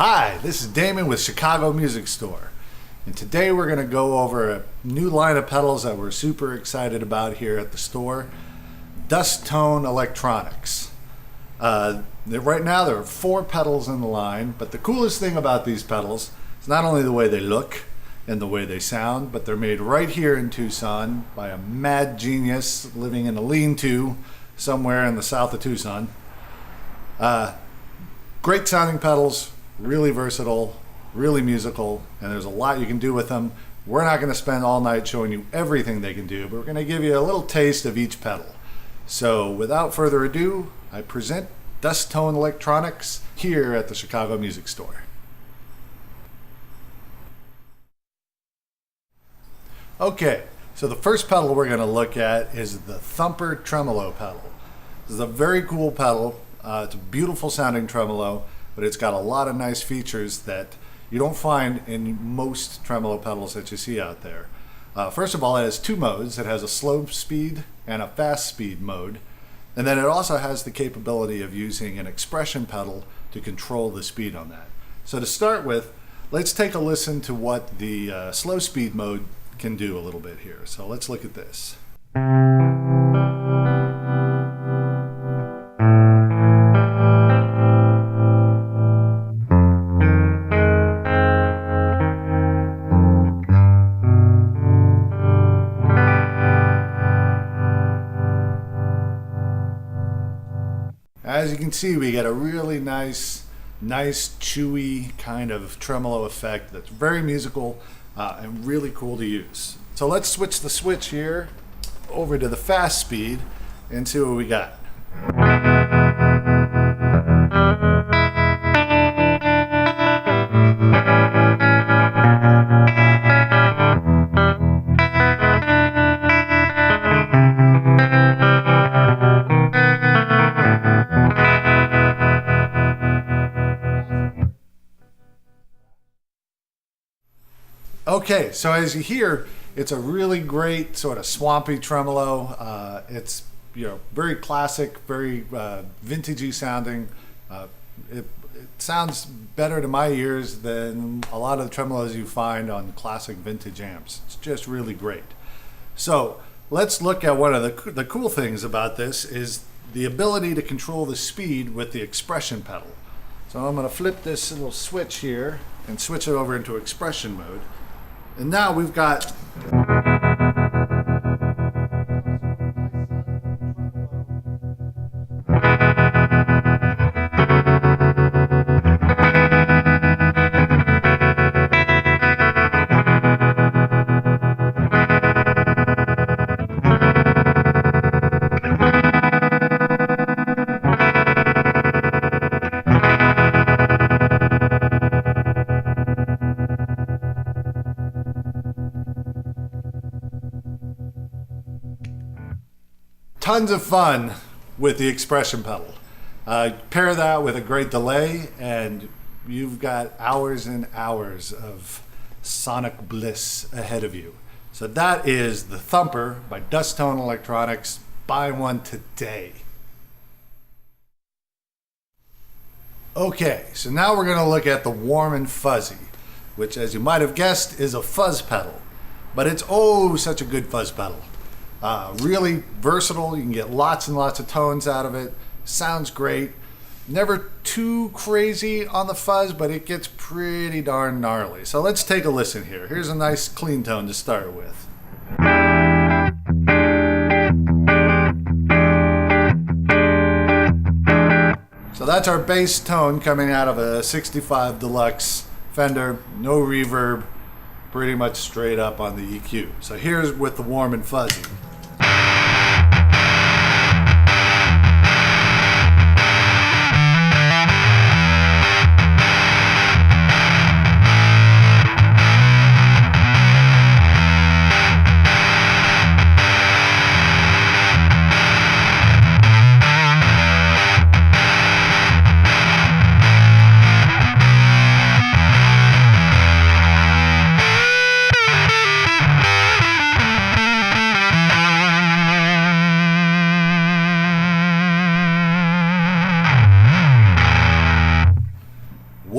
Hi, this is Damon with Chicago Music Store, and today we're going to go over a new line of pedals that we're super excited about here at the store, DusTone Electronics. Right now there are 4 pedals in the line, but the coolest thing about these pedals is not only the way they look and the way they sound, but they're made right here in Tucson by a mad genius living in a lean-to somewhere in the south of Tucson. Great sounding pedals, really versatile, really musical, and there's a lot you can do with them. We're not going to spend all night showing you everything they can do, but we're going to give you a little taste of each pedal. So without further ado, I present DusTone Electronics here at the Chicago Music Store. Okay, so the first pedal we're going to look at is the Thumper Tremolo Pedal. This is a very cool pedal. It's a beautiful sounding tremolo, but it's got a lot of nice features that you don't find in most tremolo pedals that you see out there. First of all, it has 2 modes. It has a slow speed and a fast speed mode. And then it also has the capability of using an expression pedal to control the speed on that. So to start with, let's take a listen to what the slow speed mode can do a little bit here. So let's look at this. As you can see, we get a really nice chewy kind of tremolo effect that's very musical and really cool to use. So let's switch the switch here over to the fast speed and see what we got. Okay, so as you hear, it's a really great sort of swampy tremolo. It's very classic, very vintagey sounding. It sounds better to my ears than a lot of the tremolos you find on classic vintage amps. It's just really great. So let's look at one of the cool things about this is the ability to control the speed with the expression pedal. So I'm going to flip this little switch here and switch it over into expression mode. And now we've got tons of fun with the expression pedal. Pair that with a great delay and you've got hours and hours of sonic bliss ahead of you. So that is the Thumper by DusTone Electronics. Buy one today. Okay, so now we're going to look at the Warm and Fuzzy, which, as you might have guessed, is a fuzz pedal. But it's such a good fuzz pedal. Really versatile. You can get lots and lots of tones out of it. Sounds great. Never too crazy on the fuzz, but it gets pretty darn gnarly. So let's take a listen here. Here's a nice clean tone to start with. So that's our bass tone coming out of a 65 Deluxe Fender. No reverb. Pretty much straight up on the EQ. So here's with the Warm and Fuzzy.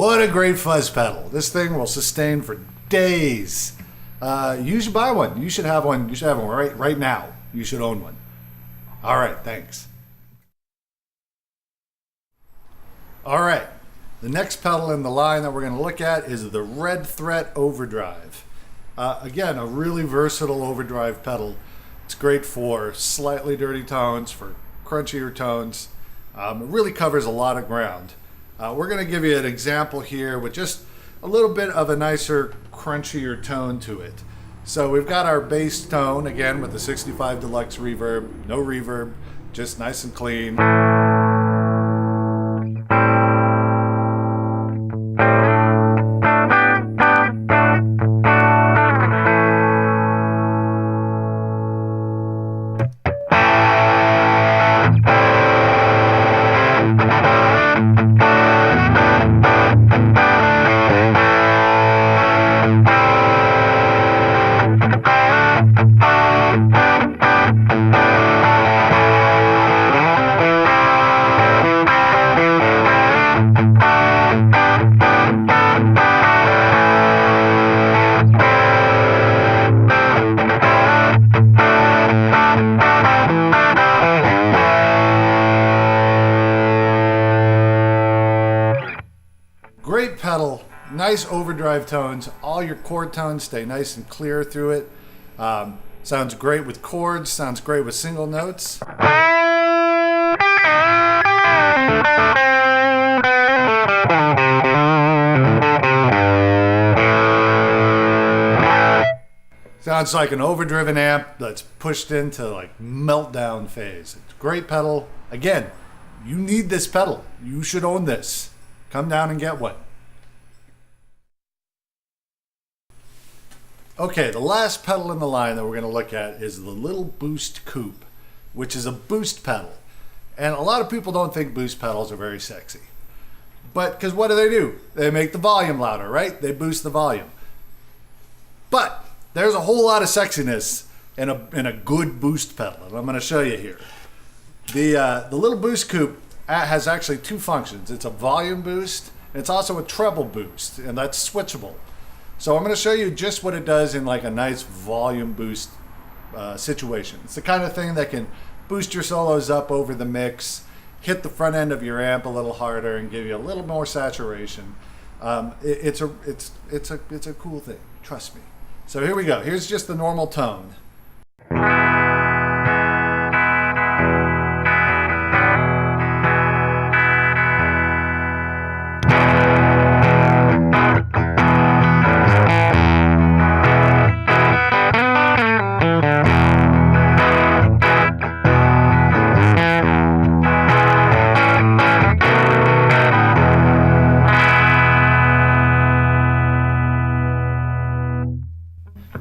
What a great fuzz pedal. This thing will sustain for days. You should buy one. You should have one. You should have one right now. You should own one. All right, thanks. All right, the next pedal in the line that we're going to look at is the Red Threat Overdrive. Again, a really versatile overdrive pedal. It's great for slightly dirty tones, for crunchier tones. It really covers a lot of ground. We're going to give you an example here with just a little bit of a nicer, crunchier tone to it. So we've got our bass tone, again, with the 65 Deluxe reverb, no reverb, just nice and clean. Great pedal, nice overdrive tones. All your chord tones stay nice and clear through it. Sounds great with chords, sounds great with single notes. Sounds like an overdriven amp that's pushed into like meltdown phase. It's a great pedal. Again, you need this pedal. You should own this. Come down and get one. Okay, the last pedal in the line that we're going to look at is the Little Boost Coupe, which is a boost pedal. And a lot of people don't think boost pedals are very sexy. But, because what do? They make the volume louder, right? They boost the volume. But, there's a whole lot of sexiness in a good boost pedal, and I'm going to show you here. The Little Boost Coupe has actually two functions. It's a volume boost, and it's also a treble boost, and that's switchable. So I'm going to show you just what it does in like a nice volume boost situation. It's the kind of thing that can boost your solos up over the mix, hit the front end of your amp a little harder, and give you a little more saturation. It's a cool thing. Trust me. So here we go. Here's just the normal tone.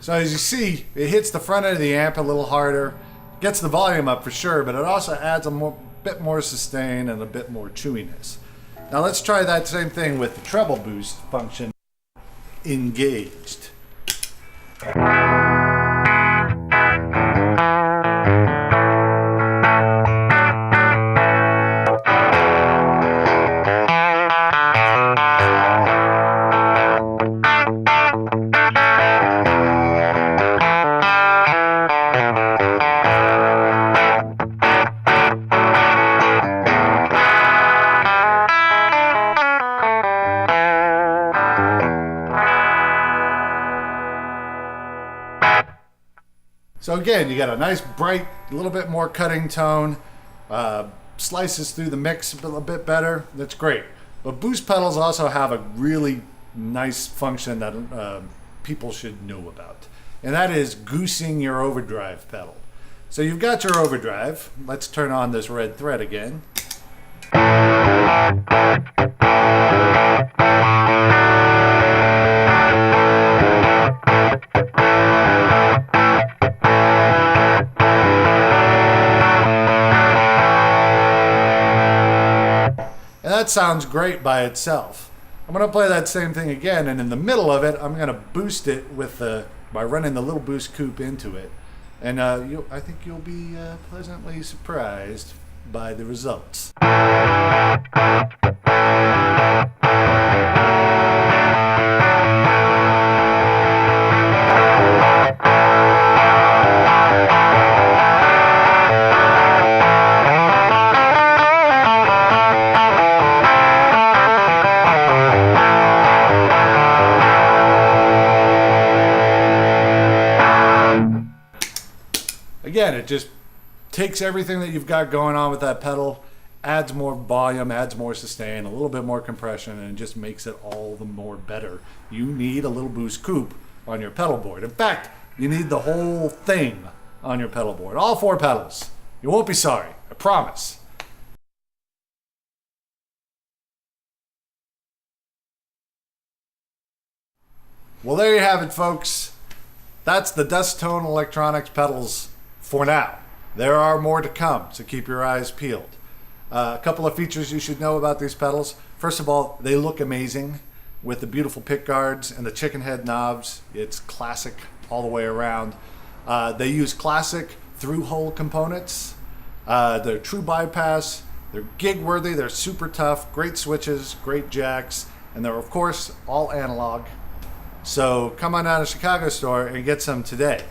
So as you see, it hits the front end of the amp a little harder, gets the volume up for sure, but it also adds a bit more sustain and a bit more chewiness. Now let's try that same thing with the treble boost function engaged. So again, you got a nice bright, a little bit more cutting tone, slices through the mix a bit better. That's great. But boost pedals also have a really nice function that people should know about, and that is goosing your overdrive pedal. So you've got your overdrive. Let's turn on this red thread again. And that sounds great by itself. I'm going to play that same thing again, and in the middle of it, I'm going to boost it with by running the Little Boost Coupe into it. And I think you'll be pleasantly surprised by the results. just takes everything that you've got going on with that pedal, adds more volume, adds more sustain, a little bit more compression, and just makes it all the more better. You need a little Boost Coupe on your pedal board. In fact, you need the whole thing on your pedal board. All 4 pedals. You won't be sorry, I promise. Well, there you have it, folks. That's the DusTone Electronics pedals for now. There are more to come, so keep your eyes peeled. A couple of features you should know about these pedals. First of all, they look amazing with the beautiful pick guards and the chicken head knobs. It's classic all the way around. They use classic through-hole components. They're true bypass. They're gig-worthy. They're super tough. Great switches, great jacks, and they're, of course, all analog. So come on down to Chicago store and get some today.